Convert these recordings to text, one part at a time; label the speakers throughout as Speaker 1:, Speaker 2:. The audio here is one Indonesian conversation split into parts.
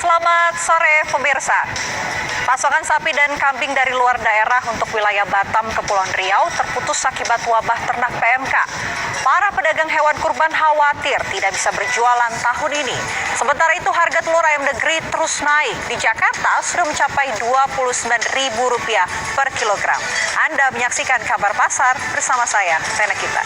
Speaker 1: Selamat sore pemirsa. Pasokan sapi dan kambing dari luar daerah untuk wilayah Batam, Kepulauan Riau terputus akibat wabah ternak PMK. Para pedagang hewan kurban khawatir tidak bisa berjualan tahun ini. Sementara itu harga telur ayam negeri terus naik. Di Jakarta sudah mencapai Rp29.000 per kilogram. Anda menyaksikan kabar pasar bersama saya, Vena Kita.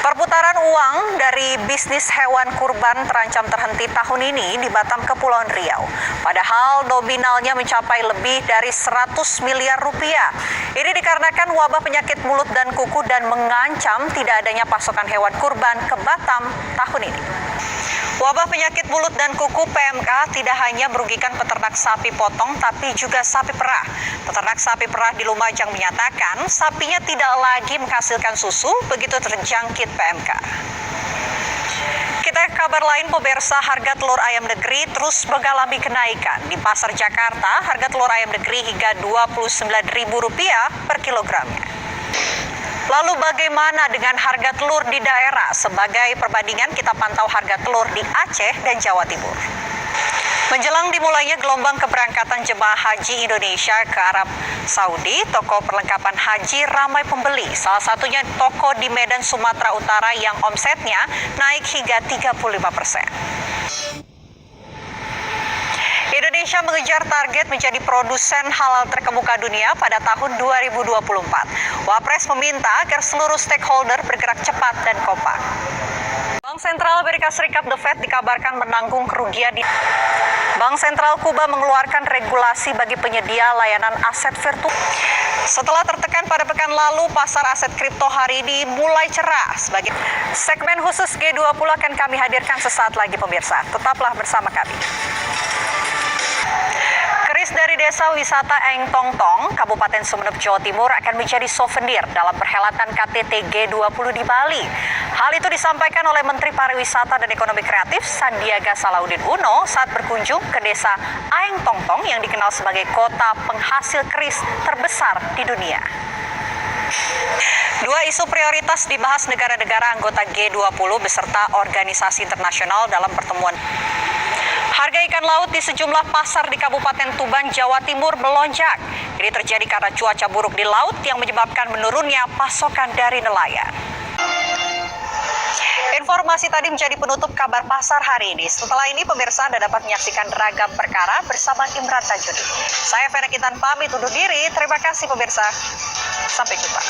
Speaker 1: Perputaran uang dari bisnis hewan kurban terancam terhenti tahun ini di Batam, Kepulauan Riau. Padahal nominalnya mencapai lebih dari 100 miliar rupiah. Ini dikarenakan wabah penyakit mulut dan kuku dan mengancam tidak adanya pasokan hewan kurban ke Batam tahun ini. Wabah penyakit mulut dan kuku PMK tidak hanya merugikan peternak sapi potong, tapi juga sapi perah. Peternak sapi perah di Lumajang menyatakan sapinya tidak lagi menghasilkan susu begitu terjangkit PMK. Kita kabar lain pemirsa, harga telur ayam negeri terus mengalami kenaikan. Di pasar Jakarta, harga telur ayam negeri hingga Rp29.000 per kilogramnya. Lalu bagaimana dengan harga telur di daerah? Sebagai perbandingan kita pantau harga telur di Aceh dan Jawa Timur. Menjelang dimulainya gelombang keberangkatan jemaah haji Indonesia ke Arab Saudi, toko perlengkapan haji ramai pembeli. Salah satunya toko di Medan, Sumatera Utara yang omsetnya naik hingga 35%. Indonesia mengejar target menjadi produsen halal terkemuka dunia pada tahun 2024. Wapres meminta agar seluruh stakeholder bergerak cepat dan kompak. Bank Sentral Amerika Serikat The Fed dikabarkan menanggung kerugian di Bank Sentral Kuba mengeluarkan regulasi bagi penyedia layanan aset virtual. Setelah tertekan pada pekan lalu, pasar aset kripto hari ini mulai cerah. Sebagai segmen khusus G20 akan kami hadirkan sesaat lagi pemirsa. Tetaplah bersama kami. Keris dari Desa Wisata Eng Tong Tong, Kabupaten Sumeneb, Jawa Timur akan menjadi souvenir dalam perhelatan KTT G20 di Bali. Hal itu disampaikan oleh Menteri Pariwisata dan Ekonomi Kreatif Sandiaga Salahuddin Uno saat berkunjung ke Desa Aeng Tong Tong yang dikenal sebagai kota penghasil keris terbesar di dunia. Dua isu prioritas dibahas negara-negara anggota G20 beserta organisasi internasional dalam pertemuan. Harga ikan laut di sejumlah pasar di Kabupaten Tuban, Jawa Timur melonjak. Ini terjadi karena cuaca buruk di laut yang menyebabkan menurunnya pasokan dari nelayan. Informasi tadi menjadi penutup kabar pasar hari ini. Setelah ini pemirsa Anda dapat menyaksikan ragam perkara bersama Imran Tajudin. Saya Vena Kita pamit undur diri. Terima kasih pemirsa. Sampai jumpa.